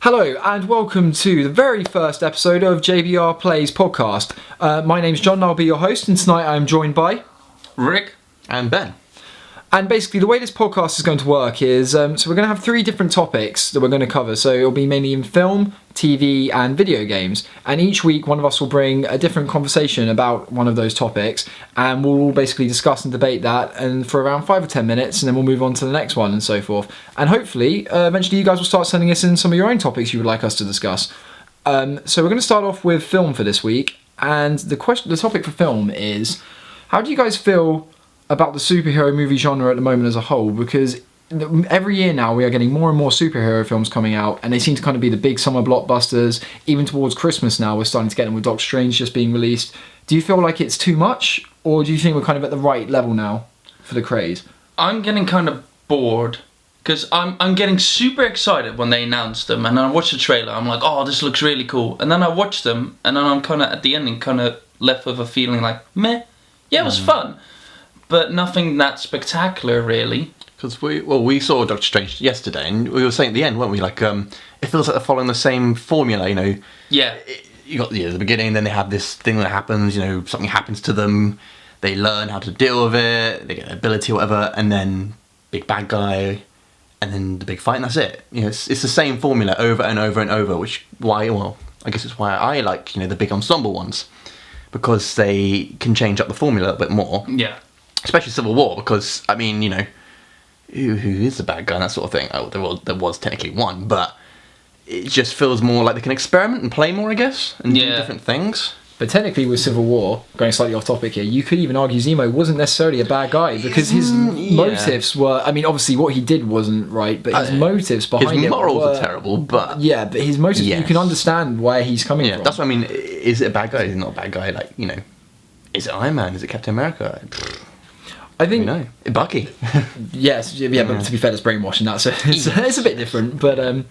Hello and welcome to the very first episode of JBR Plays podcast. My name's John and I'll be your host, and tonight I'm joined by Rick and Ben. And basically the way this podcast is going to work is, so we're going to have three different topics that we're going to cover. So it'll be mainly in film, TV and video games. And each week one of us will bring a different conversation about one of those topics, and we'll all basically discuss and debate that and for around 5 or 10 minutes, and then we'll move on to the next one and so forth. And hopefully, eventually you guys will start sending us in some of your own topics you would like us to discuss. So we're going to start off with film for this week. And the topic for film is, how do you guys feel about the superhero movie genre at the moment as a whole? Because every year now we are getting more and more superhero films coming out, and they seem to kind of be the big summer blockbusters. Even towards Christmas now we're starting to get them, with Doctor Strange just being released. Do you feel like it's too much, or do you think we're kind of at the right level now for the craze? I'm getting kind of bored because I'm getting super excited when they announce them, and I watch the trailer. I'm like, oh, this looks really cool, and then I watch them, and then I'm kind of at the ending kind of left with a feeling like, meh, yeah, it was fun, but nothing that spectacular really. Because we saw Doctor Strange yesterday, and we were saying at the end, weren't we? Like, it feels like they're following the same formula, you know. Yeah. You got the beginning, then they have this thing that happens. You know, something happens to them, they learn how to deal with it, they get an ability or whatever, and then big bad guy, and then the big fight, and that's it. You know, it's the same formula over and over and over. I guess it's why I like, you know, the big ensemble ones, because they can change up the formula a bit more. Yeah. Especially Civil War, because, I mean, you know, who is the bad guy and that sort of thing. Oh, there was technically one, but it just feels more like they can experiment and play more, I guess, and do different things. But technically with Civil War, going slightly off topic here, you could even argue Zemo wasn't necessarily a bad guy, because his motives were, I mean, obviously what he did wasn't right, but his motives behind it his morals are terrible, but... Yeah, but his motives, you can understand where he's coming from. That's what I mean. Is it a bad guy? Is it not a bad guy? Like, you know, is it Iron Man? Is it Captain America? I think... No, Bucky. Yes, but to be fair, it's brainwashing that, so it's a bit different. But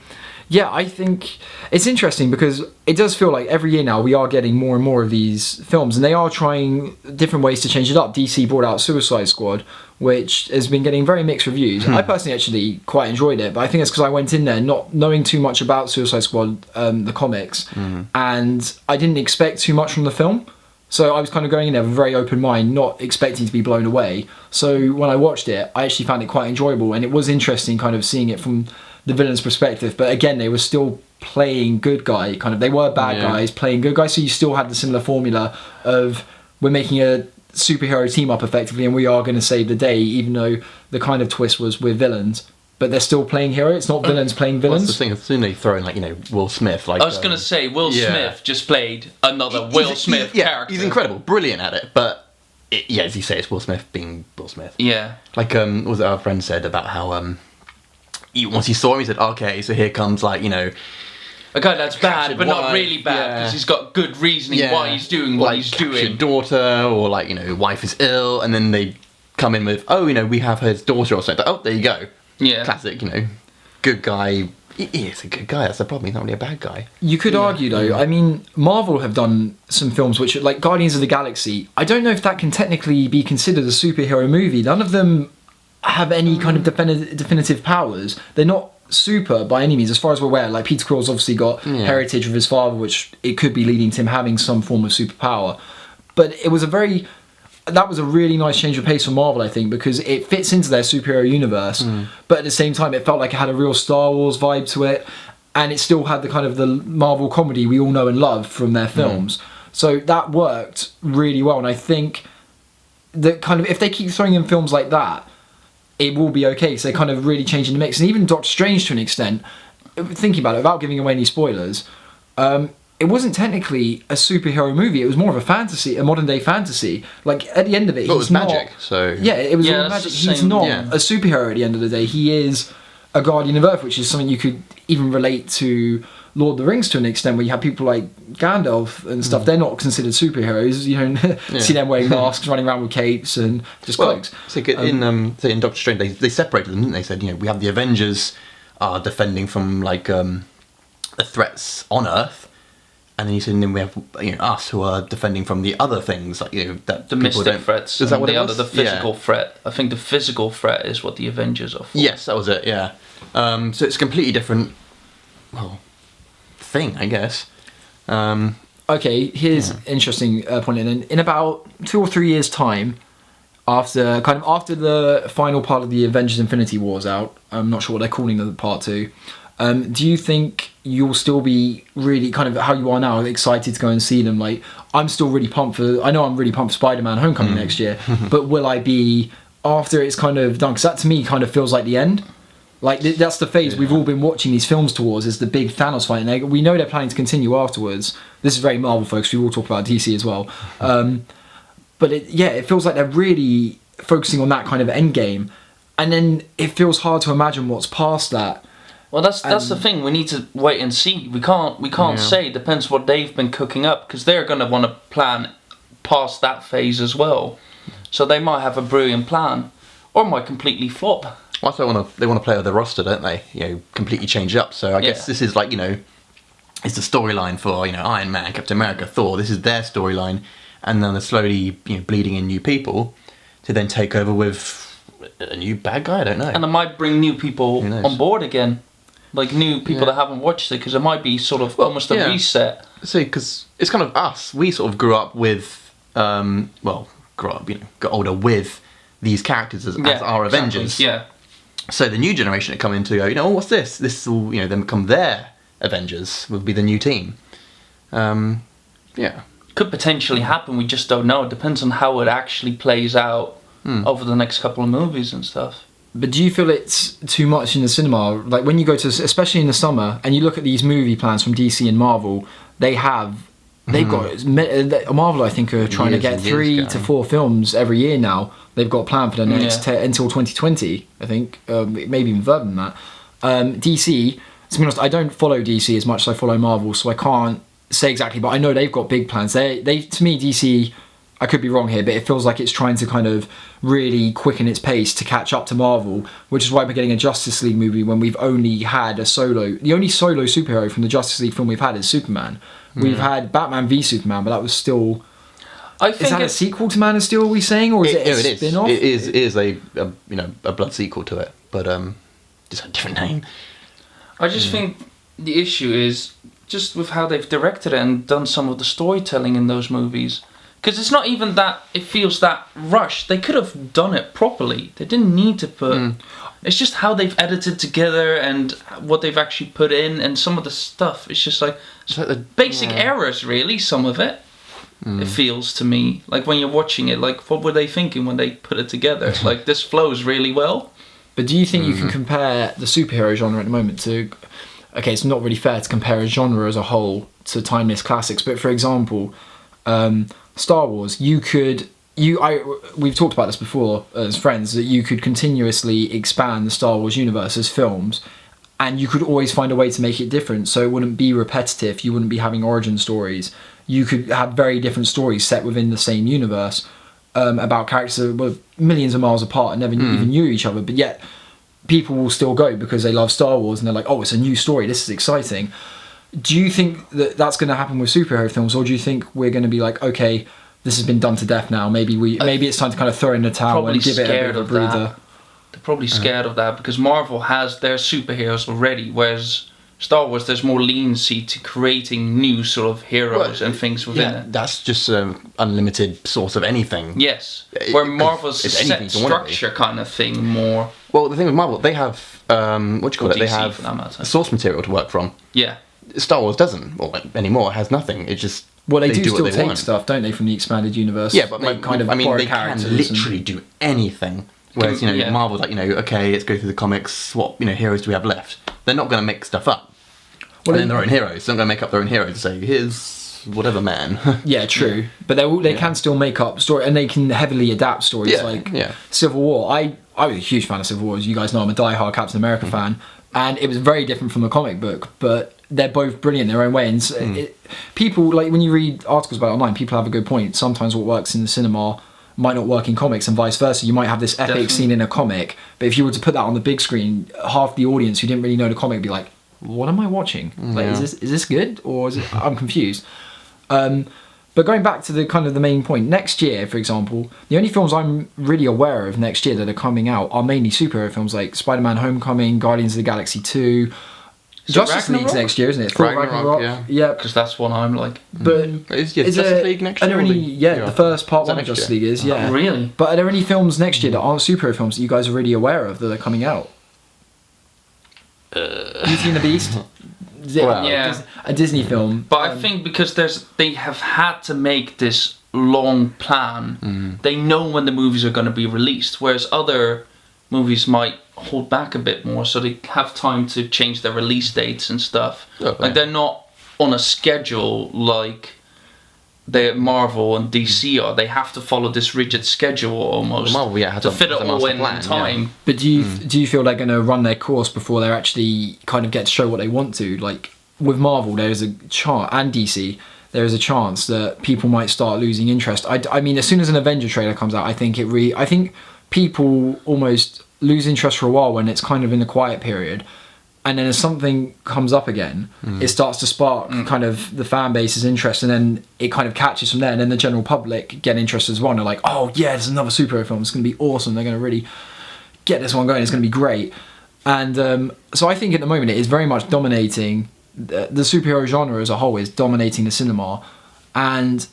yeah, I think it's interesting because it does feel like every year now we are getting more and more of these films, and they are trying different ways to change it up. DC brought out Suicide Squad, which has been getting very mixed reviews. I personally actually quite enjoyed it, but I think it's because I went in there not knowing too much about Suicide Squad, the comics, and I didn't expect too much from the film. So I was kind of going in there with a very open mind, not expecting to be blown away. So when I watched it, I actually found it quite enjoyable, and it was interesting kind of seeing it from the villain's perspective. But again, they were still playing good guy, kind of. They were bad guys playing good guys, so you still had the similar formula of, we're making a superhero team up effectively, and we are going to save the day, even though the kind of twist was with villains. But they're still playing hero. It's not villains playing villains. What's the thing? As soon as they throw in, like, you know, Will Smith. Like, I was going to say, Will Smith just played another Will Smith character. He's incredible, brilliant at it. But, as you say, it's Will Smith being Will Smith. Yeah. Like, what was it our friend said about how, once he saw him, he said, okay, so here comes, like, you know... A guy that's bad, but not really bad, because he's got good reasoning why he's doing what he's doing. Daughter, or, like, you know, wife is ill, and then they come in with, oh, you know, we have his daughter or something. Oh, there you go. Yeah. Classic, you know, good guy. He is a good guy, that's the problem. He's not really a bad guy. You could argue, though, I mean, Marvel have done some films which are like Guardians of the Galaxy. I don't know if that can technically be considered a superhero movie. None of them have any kind of definitive powers. They're not super by any means, as far as we're aware. Like, Peter Quill's obviously got heritage of his father, which it could be leading to him having some form of superpower. But it was that was a really nice change of pace for Marvel, I think, because it fits into their superhero universe, but at the same time it felt like it had a real Star Wars vibe to it, and it still had the kind of the Marvel comedy we all know and love from their films. So that worked really well, and I think that kind of, if they keep throwing in films like that, it will be okay, because they're kind of really changing the mix. And even Doctor Strange, to an extent, thinking about it without giving away any spoilers, it wasn't technically a superhero movie. It was more of a fantasy, a modern day fantasy. Like, at the end of it, it was magic. So it was all magic. He's not a superhero at the end of the day. He is a guardian of Earth, which is something you could even relate to Lord of the Rings to an extent, where you have people like Gandalf and stuff. They're not considered superheroes. You don't see them wearing masks, running around with capes and just cloaks. So in Doctor Strange, they separated them, didn't they? Said, you know, we have the Avengers are defending from like the threats on Earth. And then you said, and then we have, you know, us who are defending from the other things, like, you know, that the mystic threats. Is that what it was? The physical threat. I think the physical threat is what the Avengers are for. Yes, that was it. Yeah. So it's completely different. Well, thing, I guess. Okay, here's interesting point. In about 2 or 3 years' time, after the final part of the Avengers Infinity War's out, I'm not sure what they're calling the part 2. Do you think you'll still be really kind of how you are now, excited to go and see them? Like, I'm still really pumped for. I know I'm really pumped for Spider-Man: Homecoming next year, but will I be after it's kind of done? Because that to me kind of feels like the end. Like that's the phase we've all been watching these films towards, is the big Thanos fight, and we know they're planning to continue afterwards. This is very Marvel, folks. We will talk about DC as well, but it feels like they're really focusing on that kind of end game, and then it feels hard to imagine what's past that. Well, that's the thing. We need to wait and see. We can't say. It depends what they've been cooking up, because they're going to want to plan past that phase as well. So they might have a brilliant plan, or might completely flop. Also, they want to play with the roster, don't they? Completely change it up. So I guess this is like, it's the storyline for Iron Man, Captain America, Thor. This is their storyline, and then they're slowly bleeding in new people to then take over with a new bad guy. I don't know. And it might bring new people on board again, like new people that haven't watched it, because it might be sort of almost a reset. See, because it's kind of us. We sort of grew up with, got older with these characters as our Avengers. Yeah. So the new generation that come in to go, what's this? This will, then become their Avengers, will be the new team. Could potentially happen, we just don't know. It depends on how it actually plays out over the next couple of movies and stuff. But do you feel it's too much in the cinema? Like when you go to, especially in the summer, and you look at these movie plans from DC and Marvel, they've got Marvel, I think, are trying to get 3 to 4 films every year now. They've got planned for the next until 2020, I think, maybe even further than that. DC, to be honest, I don't follow DC as much as I follow Marvel, so I can't say exactly, but I know they've got big plans. They to me, DC, I could be wrong here, but it feels like it's trying to kind of really quicken its pace to catch up to Marvel, which is why we're getting a Justice League movie when we've only had the only solo superhero from the Justice League film we've had is Superman. We've had Batman v Superman, but that was still. Is that a sequel to Man of Steel? Are we saying, or is it a spin-off? It is a blood sequel to it, but just a different name. I just think the issue is just with how they've directed it and done some of the storytelling in those movies. Because it's not even that it feels that rushed. They could have done it properly. They didn't need to put. It's just how they've edited together and what they've actually put in, and some of the stuff. It's just like the basic errors, really. Some of it. It feels to me like when you're watching it, like what were they thinking when they put it together? Like this flows really well. But do you think you can compare the superhero genre at the moment to? Okay, it's not really fair to compare a genre as a whole to timeless classics. But for example, Star Wars, we've talked about this before as friends, that you could continuously expand the Star Wars universe as films, and you could always find a way to make it different, so it wouldn't be repetitive. You wouldn't be having origin stories. You could have very different stories set within the same universe about characters that were millions of miles apart and never even knew each other, but yet people will still go because they love Star Wars and they're like, oh, it's a new story, this is exciting. Do you think that that's going to happen with superhero films, or do you think we're going to be like, okay, this has been done to death now, maybe it's time to kind of throw in the towel and give it a bit of a breather? They're probably scared of that because Marvel has their superheroes already, whereas Star Wars, there's more leniency to creating new sort of heroes and things within it. That's just an unlimited source of anything. Yes, where Marvel's a set structure kind of thing more. Well, the thing with Marvel, they have they have source material to work from. Yeah. Star Wars doesn't, anymore. It has nothing. It just they do still take stuff, don't they, from the expanded universe? Yeah, but they can literally do anything. Whereas Marvel, okay, let's go through the comics. What heroes do we have left? They're not going to make stuff up. Well, and then their own heroes. They're not going to make up their own heroes and say, here's whatever man. Yeah, true. But they can still make up story, and they can heavily adapt stories Civil War. I was a huge fan of Civil War. As you guys know, I'm a diehard Captain America fan, and it was very different from the comic book, but they're both brilliant in their own way. And people, like when you read articles about it online, people have a good point. Sometimes what works in the cinema might not work in comics, and vice versa. You might have this epic scene in a comic, but if you were to put that on the big screen, half the audience who didn't really know the comic would be like, what am I watching? Like, is this good, or is it? I'm confused. But going back to the kind of the main point, next year, for example, the only films I'm really aware of next year that are coming out are mainly superhero films, like Spider-Man: Homecoming, Guardians of the Galaxy 2. Justice League's Ragnarok? next year, isn't it? Thor Ragnarok, yeah. Because that's what I'm like. But Is is Justice there, League next are year? there or any? Yeah, the first part Is that one of next Justice year? League is yeah. Really? But are there any films next year that aren't superhero films that you guys are already aware of that are coming out? Beauty and the Beast. Well, Yeah. A Disney film. But I think because they have had to make this long plan, they know when the movies are going to be released, whereas other movies might hold back a bit more, so they have time to change their release dates and stuff. Oh, like they're not on a schedule like they Marvel and DC are. They have to follow this rigid schedule almost Well, Marvel, yeah, has to a- fit has it a all master in plan, time. But do you feel they're going to run their course before they actually kind of get to show what they want to? Like with Marvel, there is a chance, and DC, there is a chance that people might start losing interest. I mean, as soon as an Avenger trailer comes out, I think people almost lose interest for a while when it's kind of in the quiet period. And then as something comes up again, it starts to spark kind of the fan base's interest, and then it kind of catches from there, and then the general public get interested as well. And they're like, oh yeah, there's another superhero film. It's going to be awesome. They're going to really get this one going. It's going to be great. And so I think at the moment it is very much dominating, the superhero genre as a whole is dominating the cinema. And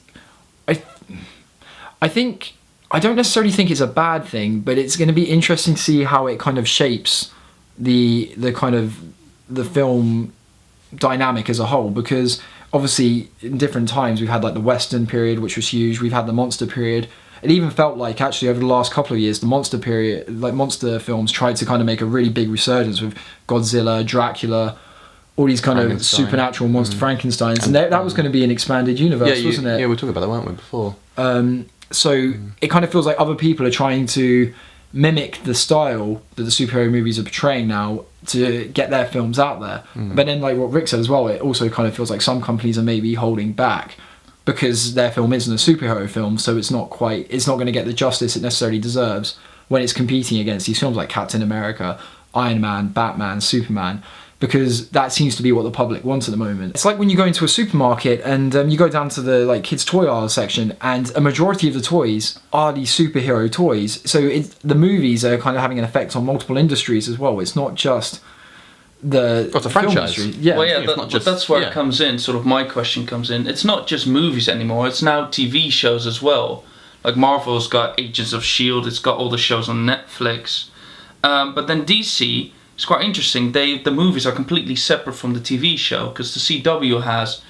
I think, I don't necessarily think it's a bad thing, but it's going to be interesting to see how it kind of shapes the kind of the film dynamic as a whole, because obviously in different times we've had like the Western period, which was huge. We've had the monster period. It even felt like actually over the last couple of years the monster period, like monster films, tried to kind of make a really big resurgence with Godzilla, Dracula, all these kind of Frankenstein. supernatural monster Frankensteins, and that was going to be an expanded universe, wasn't it? Yeah, we were talking about that, weren't we, before? So it kind of feels like other people are trying to mimic the style that the superhero movies are portraying now to get their films out there. But then, like what Rick said as well, it also kind of feels like some companies are maybe holding back because their film isn't a superhero film, so it's not going to get the justice it necessarily deserves when it's competing against these films like Captain America, Iron Man, Batman, Superman, because that seems to be what the public wants at the moment. It's like when you go into a supermarket and you go down to the like kids' toy aisle section, and a majority of the toys are these superhero toys. So the movies are kind of having an effect on multiple industries as well. It's not just the it's a film franchise. industry. Yeah, Well, yeah, It's not just- that's where yeah. it comes in. Sort of my question comes in. It's not just movies anymore. It's now TV shows as well. Like Marvel's got Agents of S.H.I.E.L.D. It's got all the shows on Netflix. But then DC, it's quite interesting. The movies are completely separate from the TV show, because the CW has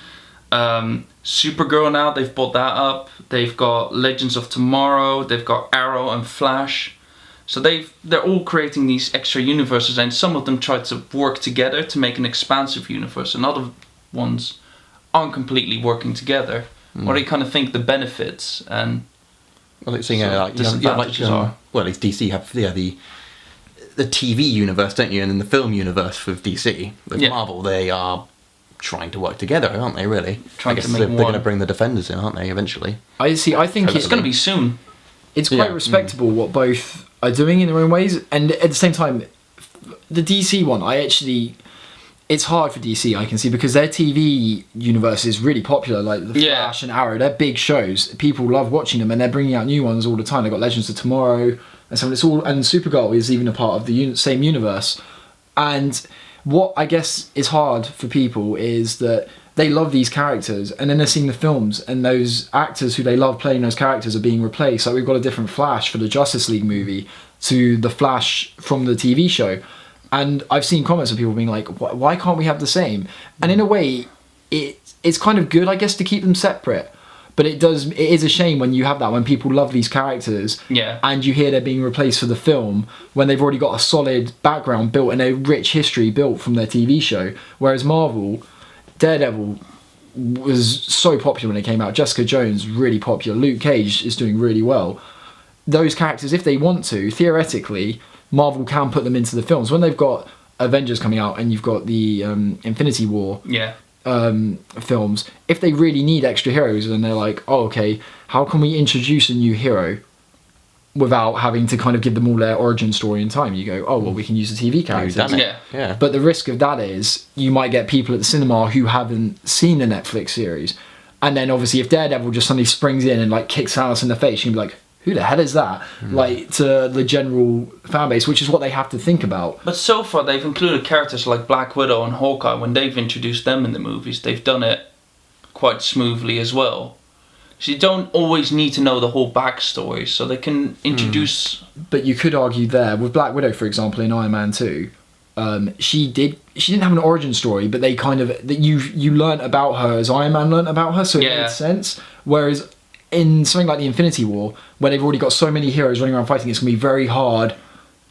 Supergirl now. They've bought that up. They've got Legends of Tomorrow. They've got Arrow and Flash. So they're all creating these extra universes, and some of them try to work together to make an expansive universe, and other ones aren't completely working together. What do you kind of think the benefits and I think seeing So like, disadvantages are? well, at least DC have the TV universe, don't you, and then the film universe with DC. With Yeah. Marvel, they are trying to work together, aren't they? Really, Trying I guess to make they're going one. to bring the Defenders in, aren't they? Eventually, I think it's going to be soon? it's quite Yeah. respectable what both are doing in their own ways, and at the same time the DC one, it's hard for DC, I can see, because their TV universe is really popular, like the Yeah. Flash and Arrow. They're big shows, people love watching them, and they're bringing out new ones all the time. They've got Legends of Tomorrow and so on. It's all, and Supergirl is even a part of the same universe. And what I guess is hard for people is that they love these characters, and then they're seeing the films, and those actors who they love playing those characters are being replaced. Like we've got a different Flash for the Justice League movie to the Flash from the TV show. And I've seen comments of people being like, why can't we have the same? And in a way, it's kind of good, I guess, to keep them separate. But it is a shame when you have that, when people love these characters, Yeah. and you hear they're being replaced for the film when they've already got a solid background built and a rich history built from their TV show. Whereas Marvel, Daredevil was so popular when it came out. Jessica Jones, really popular. Luke Cage is doing really well. Those characters, if they want to, theoretically, Marvel can put them into the films. When they've got Avengers coming out and you've got the Infinity War Yeah. films, if they really need extra heroes, and they're like, oh, okay, how can we introduce a new hero without having to kind of give them all their origin story in time? You go, oh, well, we can use the TV characters. done it. Yeah. Yeah. But the risk of that is you might get people at the cinema who haven't seen the Netflix series. And then obviously if Daredevil just suddenly springs in and like kicks Thanos in the face, you can be like, who the hell is that? Like, to the general fan base, which is what they have to think about. But so far, they've included characters like Black Widow and Hawkeye. When they've introduced them in the movies, they've done it quite smoothly as well. So you don't always need to know the whole backstory, so they can introduce... But you could argue there, with Black Widow, for example, in Iron Man 2, she didn't have an origin story, but they kind of... that you learnt about her as Iron Man learnt about her, so it made sense. Whereas in something like the Infinity War, where they've already got so many heroes running around fighting, it's going to be very hard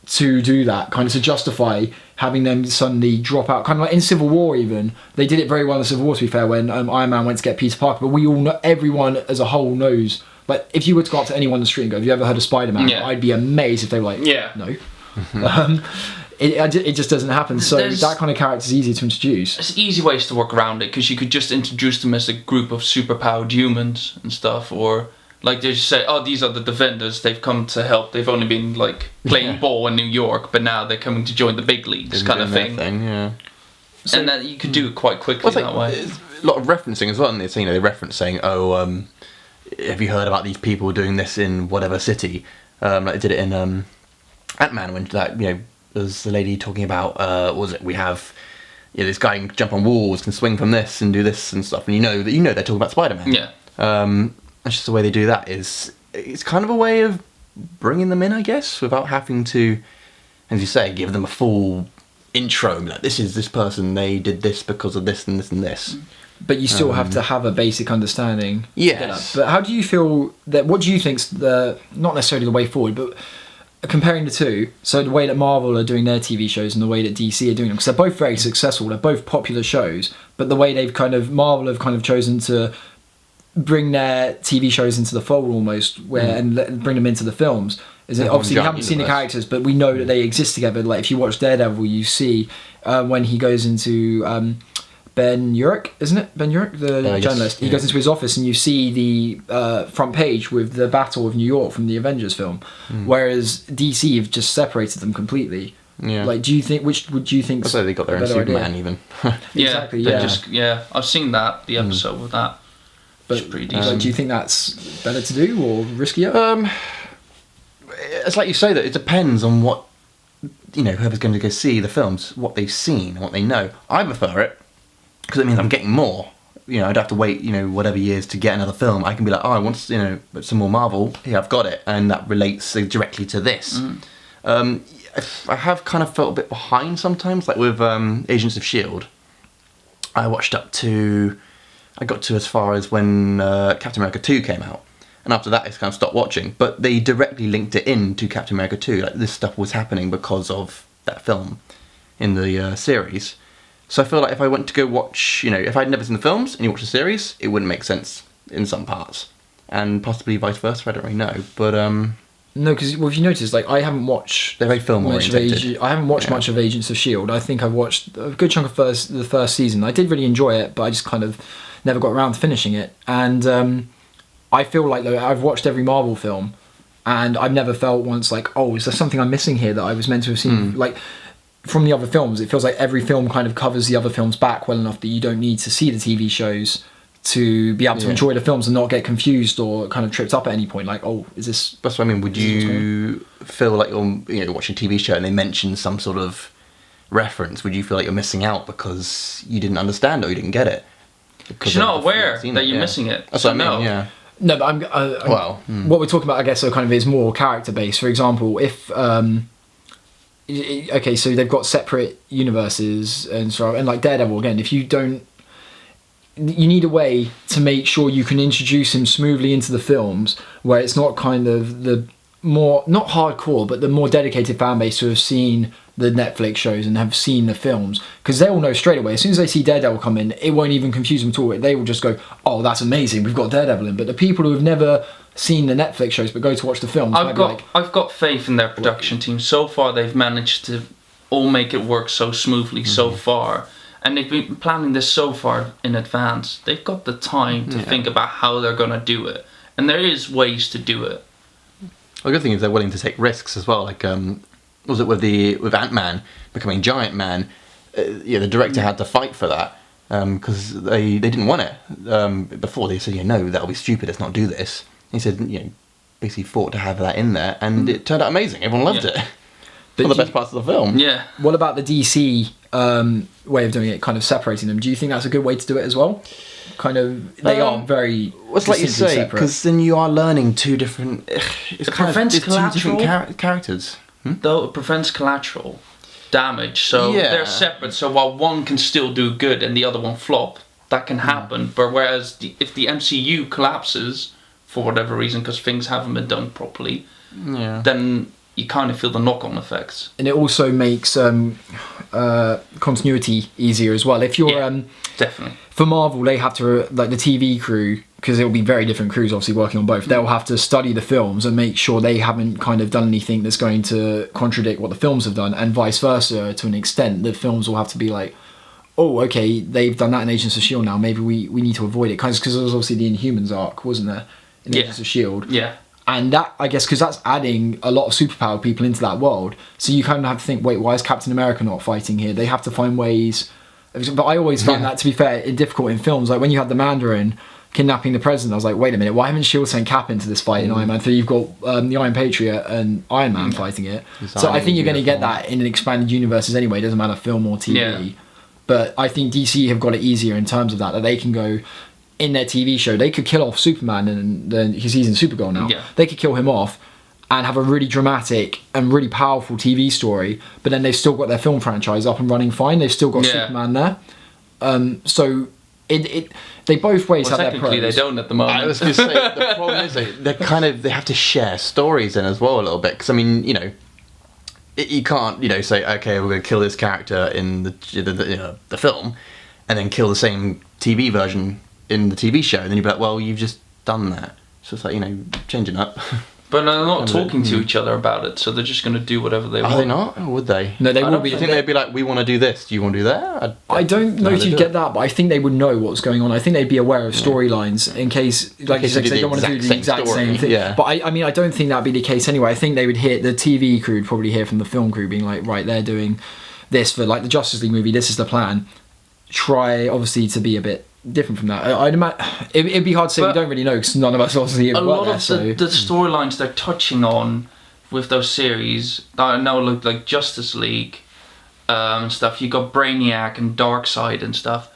to do that, kind of to justify having them suddenly drop out. Kind of like in Civil War even, they did it very well in Civil War, to be fair, when Iron Man went to get Peter Parker, but we all know, everyone as a whole knows, like, if you were to go up to anyone on the street and go, have you ever heard of Spider-Man? I'd be amazed if they were like, no. It just doesn't happen, so that kind of character is easy to introduce. There's easy ways to work around it, because you could just introduce them as a group of superpowered humans and stuff, or like they just say, oh, these are the Defenders, they've come to help, they've only been like playing ball in New York, but now they're coming to join the big leagues, kind of thing. So, and that you could do it quite quickly that way. A lot of referencing as well, and it's, you know, they reference saying, oh, have you heard about these people doing this in whatever city? Like they did it in Ant-Man, when that, you know, there's the lady talking about what was it? We have, you know, this guy can jump on walls, can swing from this and do this and stuff, and you know they're talking about Spider-Man. Yeah. That's just the way they do that. It's kind of a way of bringing them in, I guess, without having to, as you say, give them a full intro. Like, this is this person, they did this because of this and this and this. But you still have to have a basic understanding. Yes. But how do you feel that? What do you think's the, not necessarily the way forward, but comparing the two, so the way that Marvel are doing their TV shows and the way that DC are doing them, because they're both very successful, they're both popular shows, but the way Marvel have kind of chosen to bring their TV shows into the fold almost, and bring them into the films. Is it obviously we haven't seen the characters, but we know that they exist together. Like if you watch Daredevil, you see when he goes into Ben Urich, isn't it? Ben Urich, the journalist. He goes into his office and you see the front page with the Battle of New York from the Avengers film, whereas DC have just separated them completely. Yeah. Like, do you think which would you think? So they got their own Superman idea? Even. Exactly. Yeah. I've seen that the episode with that. But it's pretty decent. Do you think that's better to do or riskier? It's like you say that it depends on what, you know, whoever's going to go see the films, what they've seen, what they know. I prefer it because it means I'm getting more. You know, I'd have to wait, you know, whatever years to get another film. I can be like, oh, I want, you know, some more Marvel. Here, I've got it, and that relates directly to this. I have kind of felt a bit behind sometimes, like with Agents of S.H.I.E.L.D. I got to as far as when Captain America 2 came out. And after that, I kind of stopped watching. But they directly linked it into Captain America 2. Like, this stuff was happening because of that film in the series. So I feel like if I went to go watch, you know, if I'd never seen the films and you watch the series, it wouldn't make sense in some parts. And possibly vice versa, I don't really know. But, no, because if you notice, like, I haven't watched... They're very film-oriented. I haven't watched much of Agents of S.H.I.E.L.D. I think I've watched a good chunk of the first season. I did really enjoy it, but I just kind of never got around to finishing it. And I feel like, though, I've watched every Marvel film, and I've never felt once like, oh, is there something I'm missing here that I was meant to have seen? Like, from the other films, it feels like every film kind of covers the other films back well enough that you don't need to see the TV shows to be able to enjoy the films and not get confused or kind of tripped up at any point. Like, oh, is this... That's what I mean. Would you feel like you're watching a TV show and they mention some sort of reference? Would you feel like you're missing out because you didn't understand or you didn't get it? Because you're not aware that you're missing it. That's what I mean, yeah. No, but what we're talking about, I guess, so kind of is more character-based. For example, if... okay, so they've got separate universes and so on, and like Daredevil, again, if you don't... You need a way to make sure you can introduce him smoothly into the films where it's not kind of the more, not hardcore, but the more dedicated fan base who have seen the Netflix shows and have seen the films, because they all know straight away, as soon as they see Daredevil come in, it won't even confuse them at all. They will just go, oh, that's amazing, we've got Daredevil in. But the people who have never seen the Netflix shows but go to watch the films, I've got faith in their production team. So far they've managed to all make it work so smoothly so far. And they've been planning this so far in advance. They've got the time to think about how they're going to do it. And there is ways to do it. Well, the good thing is they're willing to take risks as well. Like, was it with Ant-Man becoming Giant Man? The director had to fight for that because they didn't want it. Before they said, no, that'll be stupid, let's not do this. He said, basically fought to have that in there, and it turned out amazing. Everyone loved it. But One of the best parts of the film. Yeah. What about the DC way of doing it, kind of separating them? Do you think that's a good way to do it as well? Kind of, they are very. Well, it's like you distinctly say, separate. because then you are learning two different. It's prevents it's two different collateral. characters. Though it prevents collateral damage, so Yeah. they're separate. So while one can still do good and the other one flop, that can happen. But whereas if the MCU collapses for whatever reason because things haven't been done properly, Yeah. then you kind of feel the knock-on effects. And it also makes continuity easier as well. If you're Yeah. Definitely. for Marvel, they have to, like the TV crew, because it'll be very different crews obviously working on both, they'll have to study the films and make sure they haven't kind of done anything that's going to contradict what the films have done, and vice versa to an extent. The films will have to be like, oh, okay, they've done that in Agents of S.H.I.E.L.D. now, maybe we need to avoid it. Because there was obviously the Inhumans arc, wasn't there, in Yeah. Agents of S.H.I.E.L.D.? Yeah. And that, I guess, because that's adding a lot of superpowered people into that world. So you kind of have to think, wait, why is Captain America not fighting here? They have to find ways. But I always found that, to be fair, difficult in films. Like when you had the Mandarin kidnapping the president, I was like, wait a minute, why haven't S.H.I.E.L.D. sent Cap into this fight in Iron Man 3? You've got the Iron Patriot and Iron Man fighting it. So I think you're going to get that in an expanded universes anyway. It doesn't matter film or TV. Yeah. But I think DC have got it easier in terms of that they can go in their TV show. They could kill off Superman, and then because he's in Supergirl now, Yeah. they could kill him off and have a really dramatic and really powerful TV story. But then they've still got their film franchise up and running fine. They've still got Superman there. So they both ways Well, have their technically, pros. they don't at the moment. I was going to say the problem is they have to share stories in as well a little bit, because I mean, you know, you can't, you know, say, okay, we're going to kill this character in the film, and then kill the same TV version in the TV show, and then you'd be like, well, you've just done that. So it's like, you know, changing up. But they're not talking to each other about it, so they're just going to do whatever they want. Are they not? Or would they? No, they I will don't be. think they'd be like, we want to do this. Do you want to do that? I don't know how if they you'd do get that, but I think they would know what's going on. I think they'd be aware of storylines in case, like you case said, they do they the don't want to do exact the exact same story, same thing. yeah. But I mean, I don't think that'd be the case anyway. I think they would hear, the TV crew would probably hear from the film crew being like, right, they're doing this for like the Justice League movie, this is the plan. Try, obviously, to be a bit different from that. I'd imagine it'd be hard to say. We But don't really know because none of us obviously A work lot there. of So the storylines they're touching on with those series, I know, look like Justice League and stuff. You got Brainiac and Darkseid and stuff,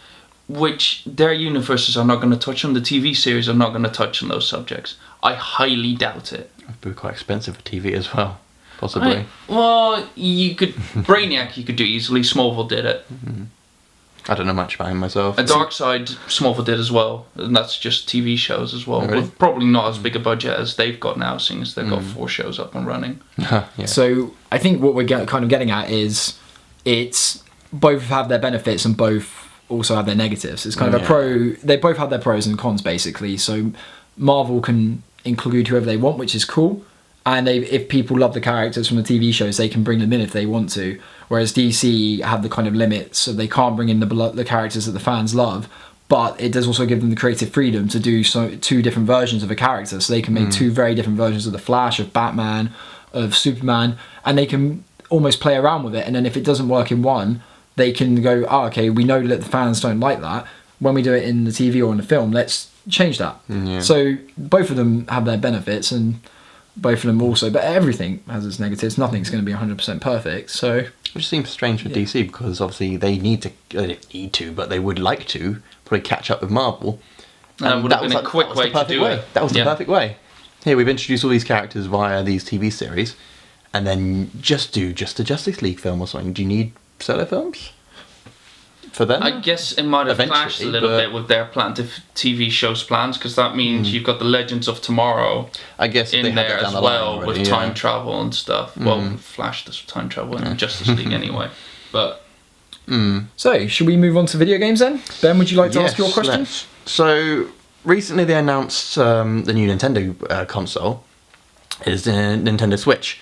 which their universes are not going to touch on. The TV series are not going to touch on those subjects. I highly doubt it. It'd be quite expensive for TV as well, possibly. Well, you could Brainiac. You could do easily. Smallville did it. I don't know much about him myself. A Darkseid, Smallville did as well, and that's just TV shows as well. Really? With probably not as big a budget as they've got now, seeing as they've got 4 shows up and running. Yeah. So I think what we're kind of getting at is it's both have their benefits and both also have their negatives. It's kind of a pro. They both have their pros and cons basically. So Marvel can include whoever they want, which is cool. And if people love the characters from the TV shows, they can bring them in if they want to. Whereas DC have the kind of limits, so they can't bring in the characters that the fans love. But it does also give them the creative freedom to do 2 different versions of a character. So they can make 2 very different versions of the Flash, of Batman, of Superman, and they can almost play around with it. And then if it doesn't work in one, they can go, okay, we know that the fans don't like that. When we do it in the TV or in the film, let's change that. Yeah. So both of them have their benefits, and both of them also, but everything has its negatives. Nothing's going to be 100% perfect. So, which seems strange for DC, because obviously they need to, but they would like to probably catch up with Marvel. And it would have been a quick way to do it. That was the perfect way. Here, we've introduced all these characters via these TV series, and then just a Justice League film or something. Do you need solo films for them? I guess it might have Eventually, clashed a little but- bit with their TV shows plans, because that means you've got the Legends of Tomorrow I guess in they had there that down as the line well, already, with yeah. time travel and stuff. Well, Flash does time travel in Justice League anyway. But so should we move on to video games then? Ben, would you like to ask your Yes, question? let's. So recently they announced the new Nintendo console is the Nintendo Switch.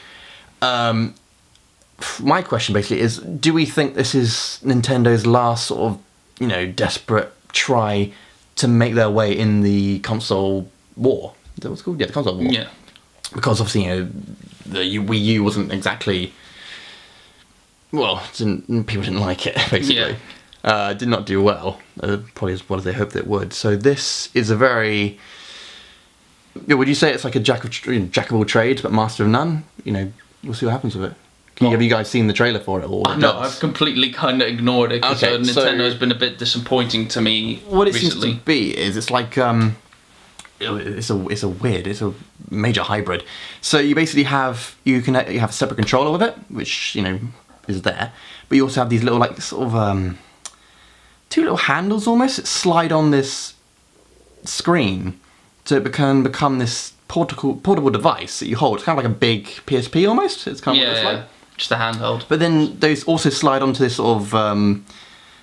My question basically is: do we think this is Nintendo's last sort of, desperate try to make their way in the console war? Is that what it's called? Yeah, the console war. yeah, Because obviously, the Wii U wasn't exactly. Well, people didn't like it, basically. Did not do well, probably as well as they hoped it would. So this is a very Yeah, would you say it's like a jack of all trades but master of none? You know, we'll see what happens with it. Have you guys seen the trailer for it? Or No, I've completely kind of ignored it because Nintendo's been a bit disappointing to me what it recently. seems to be is it's like it's a major hybrid. So you basically have you have a separate controller with it, which is there, but you also have these little like sort of two little handles almost that slide on this screen to become this portable device that you hold. It's kind of like a big PSP almost. It's kind of what it's like. Just a handheld. But then those also slide onto this sort of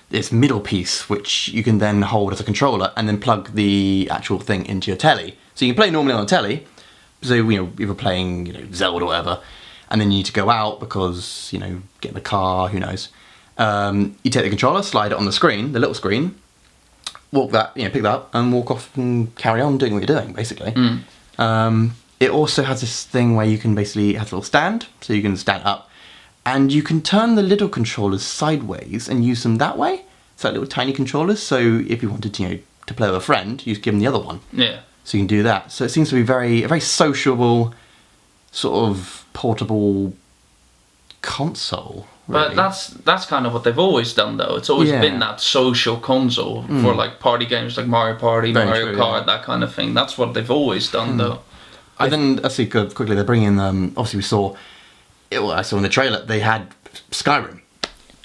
this middle piece, which you can then hold as a controller and then plug the actual thing into your telly. So you can play normally on a telly. So if you're playing Zelda or whatever, and then you need to go out because get in the car, who knows. You take the controller, slide it on the screen, the little screen, walk that, pick that up, and walk off and carry on doing what you're doing, basically. It also has this thing where you can basically have a little stand, so you can stand up. And you can turn the little controllers sideways and use them that way. It's like little tiny controllers. So if you wanted to play with a friend, you just give them the other one. Yeah. So you can do that. So it seems to be a very sociable, sort of portable console. Really. But that's kind of what they've always done, though. It's always been that social console for like party games like Mario Party, Very Mario true, Kart, that kind of thing. That's what they've always done, though. And then let's see quickly. They're bringing. Obviously, we saw. I saw in the trailer they had Skyrim.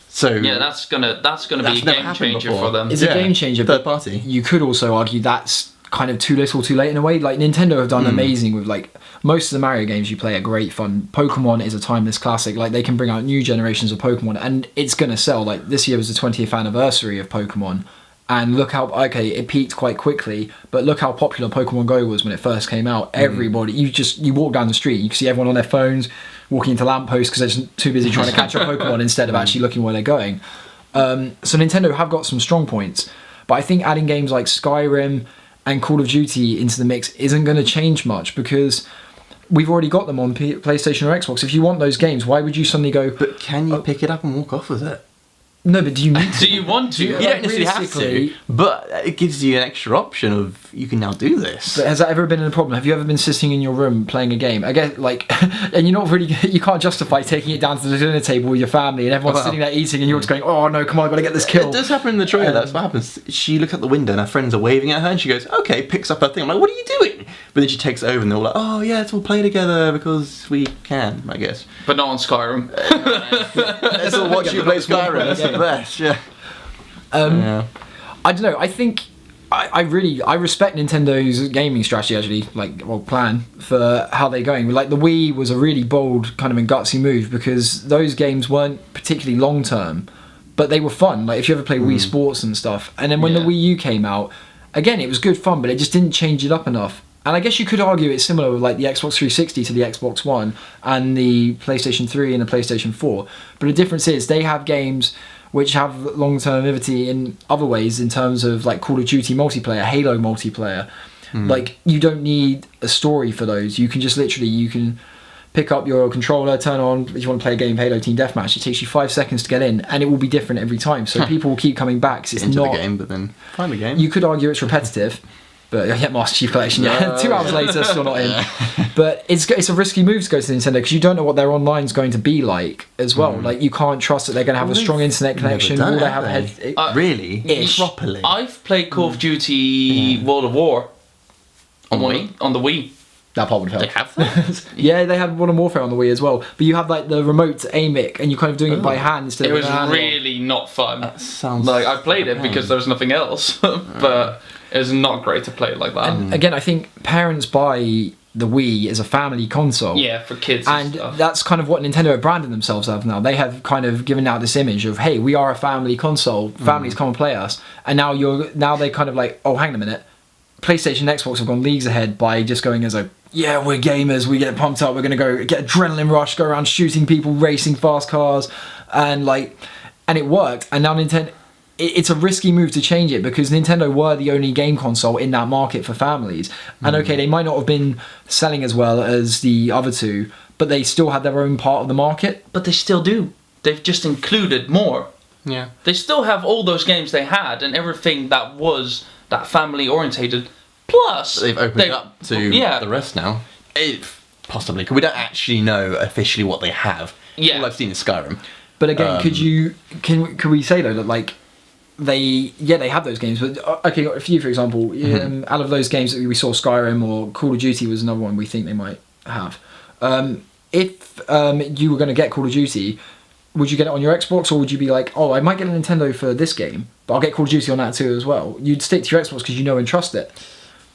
So yeah, that's gonna be a game changer for them. It's a game changer. Third party. You could also argue that's kind of too little, too late in a way. Like Nintendo have done amazing with like most of the Mario games you play are great fun. Pokemon is a timeless classic. Like they can bring out new generations of Pokemon, and it's gonna sell. Like this year was the 20th anniversary of Pokemon. And look how it peaked quite quickly, but look how popular Pokemon Go was when it first came out. Everybody, you walk down the street, you can see everyone on their phones walking into lampposts because they're just too busy trying to catch a Pokemon instead of actually looking where they're going. So Nintendo have got some strong points, but I think adding games like Skyrim and Call of Duty into the mix isn't going to change much because we've already got them on PlayStation or Xbox. If you want those games, why would you suddenly go? But can you pick it up and walk off with it? No, but do you need to? Do you want to? You don't necessarily have to, but it gives you an extra option of you can now do this. But has that ever been a problem? Have you ever been sitting in your room playing a game? I guess and you're not really, you can't justify taking it down to the dinner table with your family and everyone's sitting there eating and you're just going, oh no, come on, I've got to get this kill. It does happen in the trailer. That's what happens. She looks out the window and her friends are waving at her and she goes, okay, picks up her thing. I'm like, what are you doing? But then she takes it over and they're all like, oh yeah, let's all play together because we can, I guess. But not on Skyrim. Let's all watch you play Skyrim. That's the best, yeah. I don't know. I think I respect Nintendo's gaming strategy actually, plan for how they're going. Like the Wii was a really bold kind of and gutsy move because those games weren't particularly long term, but they were fun. Like if you ever play Wii Sports and stuff, and then when the Wii U came out, again it was good fun, but it just didn't change it up enough. And I guess you could argue it's similar with like the Xbox 360 to the Xbox One and the PlayStation 3 and the PlayStation 4. But the difference is they have games which have longevity in other ways in terms of like Call of Duty multiplayer, Halo multiplayer. Like you don't need a story for those. You can just you can pick up your controller, turn on, if you want to play a game of Halo Team Deathmatch, it takes you 5 seconds to get in and it will be different every time. So people will keep coming back. 'Cause it's into not the game, but then find the game. You could argue it's repetitive. But Master Chief Collection, 2 hours later, still not in. But it's a risky move to go to Nintendo because you don't know what their online's going to be like as well. Like you can't trust that they're going to have a strong internet connection. Never done Will they have really? Ish. Properly? I've played Call of Duty World of War on the Wii. That part would help. They have that? Yeah, they had Modern Warfare on the Wii as well. But you have like the remote to aim it, and you're kind of doing it by hand instead It of was with an analog. really not fun. That sounds Like I played it because there was nothing else, but it was not great to play it like that. And again, I think parents buy the Wii as a family console. Yeah, for kids And stuff. that's kind of what Nintendo have branded themselves as now. They have kind of given out this image of, hey, we are a family console. Families come and play us. And now they kind of like, oh, hang on a minute. PlayStation and Xbox have gone leagues ahead by just going as yeah, we're gamers, we get pumped up, we're going to go get adrenaline rush, go around shooting people, racing fast cars. And it worked. And now Nintendo... It's a risky move to change it because Nintendo were the only game console in that market for families. And okay, they might not have been selling as well as the other two, but they still had their own part of the market. But they still do. They've just included more. Yeah. They still have all those games they had and everything that was that family orientated, Plus, they've opened up to yeah. the rest now. Possibly, because we don't actually know officially what they have. Yeah. All I've seen is Skyrim. But again, could we say though that like they have those games, but okay, for you for example, out of those games that we saw, Skyrim or Call of Duty was another one we think they might have. If you were going to get Call of Duty, would you get it on your Xbox, or would you be like, oh, I might get a Nintendo for this game, but I'll get Call of Duty on that too as well? You'd stick to your Xbox because you know and trust it.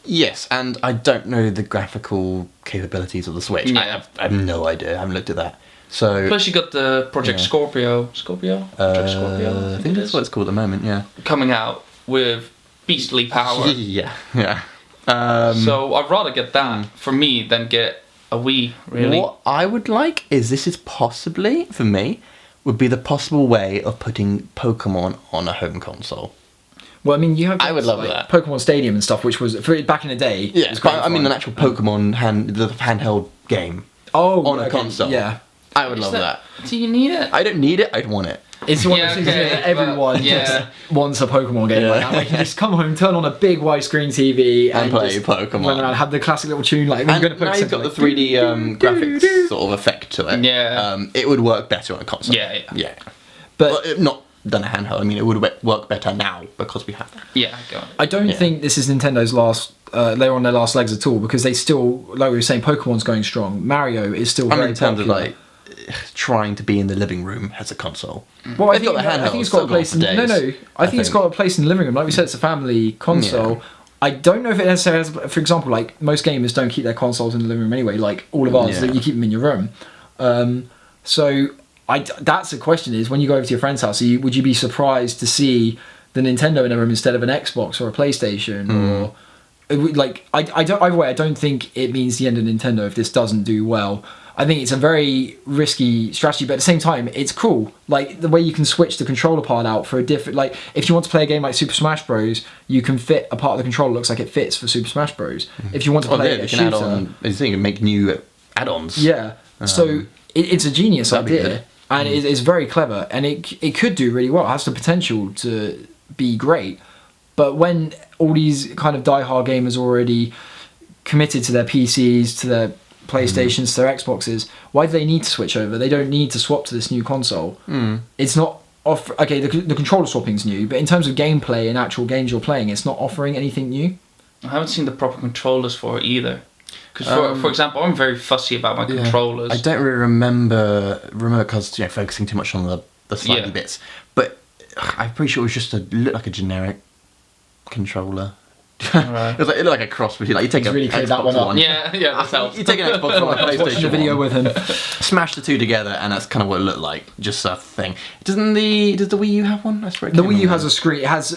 Yes, and I don't know the graphical capabilities of the Switch. Yeah. I have no idea. I haven't looked at that. So Plus, you got the Project Scorpio. Project Scorpio. I think that's what it's called at the moment. Yeah. Coming out with beastly power. Yeah. So I'd rather get that for me than get a Wii. Really. What I would like is this is possibly for me would be the possible way of putting Pokemon on a home console. Well, I mean, you have. I would love like, that. Pokemon Stadium and stuff, which was back in the day. Yeah, was but great I mean fun. an actual Pokemon handheld game on a console. Yeah, I would love that. Do you need it? I don't need it. I'd want it. it's one of those things that everyone just wants a Pokemon game like that. Like, you just come home, turn on a big widescreen TV, And play just Pokemon. run around, have the classic little tune. Like, And you're going to now put you've got the 3D graphics sort of effect to it. Yeah. It would work better on a console. Yeah. But Well, not done a handheld. I mean, it would work better now because we have that. Yeah, got it. I don't think this is Nintendo's last. They're on their last legs at all, because they still, like we were saying, Pokemon's going strong. Mario is still I mean, very in terms popular. of like trying to be in the living room as a console. Well, I They've think, got the I handheld, think it's got a still place. got In, for no, days, I think it's got a place in the living room. Like we said, it's a family console. Yeah. I don't know if it necessarily has. For example, like most gamers don't keep their consoles in the living room anyway. Like all of ours, Yeah. you keep them in your room. So that's the question: is when you go over to your friend's house, would you be surprised to see the Nintendo in a room instead of an Xbox or a PlayStation or? Like I don't. Either way, I don't think it means the end of Nintendo if this doesn't do well. I think it's a very risky strategy, but at the same time, it's cool. Like the way you can switch the controller part out for a different. Like if you want to play a game like Super Smash Bros, you can fit a part of the controller that looks like it fits for Super Smash Bros. If you want to play they a can shooter, add on. I think you can make new add-ons. yeah. So it's a genius that'd be idea, good. and it's very clever, and it could do really well. It has the potential to be great. But when all these kind of die-hard gamers already committed to their PCs, to their PlayStations, to their Xboxes, why do they need to switch over? They don't need to swap to this new console. It's not okay, the controller swapping's new, but in terms of gameplay and actual games you're playing, it's not offering anything new. I haven't seen the proper controllers for it either. Because for example, I'm very fussy about my controllers. I don't really remember because focusing too much on the slightly Yeah. bits, but I'm pretty sure it was just looked like a generic controller. Right. It looked like a cross between you take He's a really cleared Xbox that one up. One. Yeah, that helps. You take an Xbox One, a I was watching the PlayStation video One, with him. smash the two together, and that's kind of what it looked like. Just a thing. Does the Wii U have one? That's right. The Wii U has a screen. It has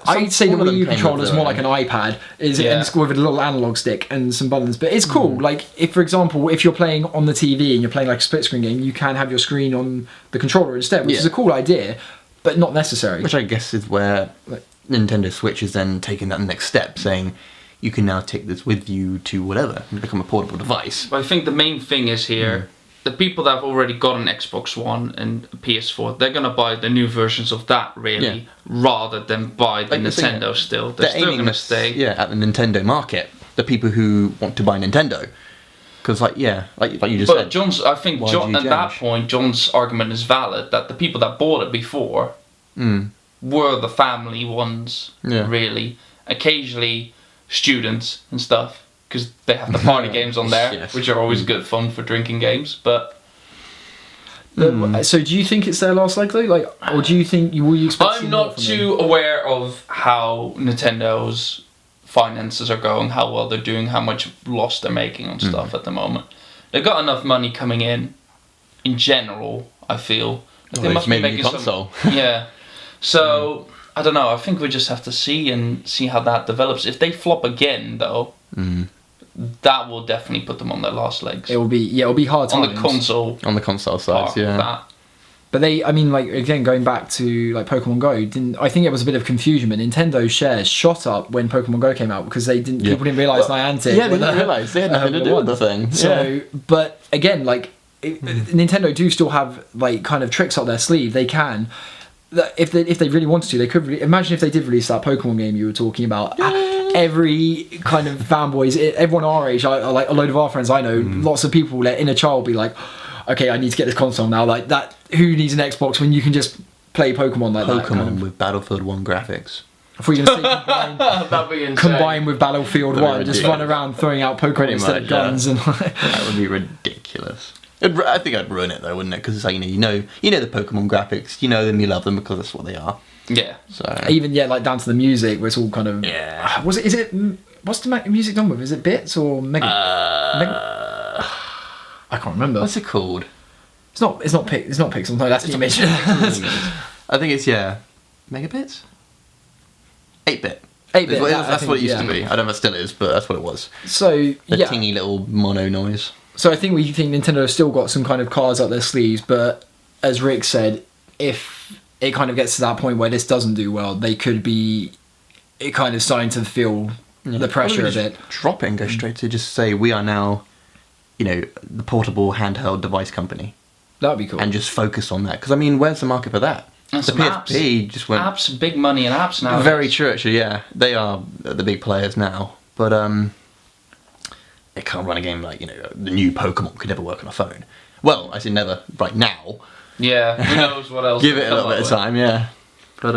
I'd say the one of Wii them U came controller with is their more like own. an iPad, and Yeah. it's with a little analog stick and some buttons. But it's cool. Like if, for example, if you're playing on the TV and you're playing like a split screen game, you can have your screen on the controller instead, which Yeah. is a cool idea, but not necessary. Which I guess is where Nintendo Switch is then taking that next step, saying you can now take this with you to whatever and become a portable device. But I think the main thing is here, the people that have already got an Xbox One and a PS4, they're gonna buy the new versions of that really, rather than buy the Like the thing- Nintendo still. They're still aiming gonna at- stay. at the Nintendo market. The people who want to buy Nintendo. Because like you just But said. John's, I think Why John, do at you that change? point, John's argument is valid that the people that bought it before were the family ones, Yeah. really. Occasionally, students and stuff, because they have the party games on there, Yes. which are always good fun for drinking games. But So do you think it's their last leg though? Like, or do you think will you expect? to see I'm more not from too aware of how Nintendo's finances are going, how well they're doing, how much loss they're making on stuff at the moment. They've got enough money coming in general, I feel. Like Well, it's made a new console. them? Yeah. So, I don't know, I think we just have to see how that develops. If they flop again, though, that will definitely put them on their last legs. It'll be hard On times. the console on the console side, part of that. But I mean, like again, going back to like Pokemon Go, I think it was a bit of confusion, but Nintendo's shares shot up when Pokemon Go came out because people didn't realise Niantic. Yeah, they were didn't realise they had nothing to do with the thing. So, but again, like Nintendo do still have like kind of tricks up their sleeve. They can. If they really wanted to, they could. Imagine if they did release that Pokemon game you were talking about. every kind of fanboys, everyone our age, like a load of our friends I know, lots of people let inner child be like, okay, I need to get this console now. Like that, who needs an Xbox when you can just play Pokemon like that? Pokemon with Battlefield 1 graphics. If we can say combine with Battlefield 1, just run around throwing out Pokemon instead of guns, and that would be ridiculous. I think I'd ruin it though, wouldn't it? Because it's like you know the Pokemon graphics, you know them, you love them because that's what they are. Yeah. So even like down to the music, where it's all kind of Was it? Is it? What's the music done with? Is it bits or mega? I can't remember. What's it called? It's not pixels. No, that's the image. I think it's megabits. 8-bit. 8-bit. That's what it used to be. I don't know if it still is, but that's what it was. So the teeny little mono noise. So I think we think Nintendo have still got some kind of cards up their sleeves, but as Rick said, if it kind of gets to that point where this doesn't do well, they could be kind of starting to feel the pressure a bit. Drop it and go straight to just say we are now, the portable handheld device company. That would be cool. And just focus on that, because I mean, where's the market for that? And the PSP just went apps, big money in apps now. Very true, actually. Yeah, they are the big players now, but they can't run a game like the new Pokemon could never work on a phone. Well, I say never right now. Yeah, who knows what else? Give it a little bit of time, yeah. But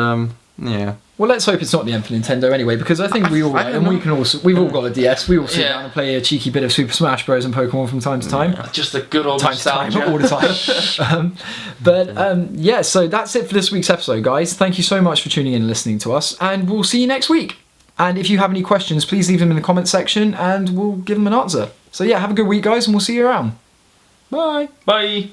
yeah. Well, let's hope it's not the end for Nintendo anyway, because I think we've all got a DS. We all sit down and play a cheeky bit of Super Smash Bros. And Pokemon from time to time. Just a good old nostalgia. All the time. So that's it for this week's episode, guys. Thank you so much for tuning in and listening to us, and we'll see you next week. And if you have any questions, please leave them in the comment section, and we'll give them an answer. So yeah, have a good week, guys, and we'll see you around. Bye. Bye.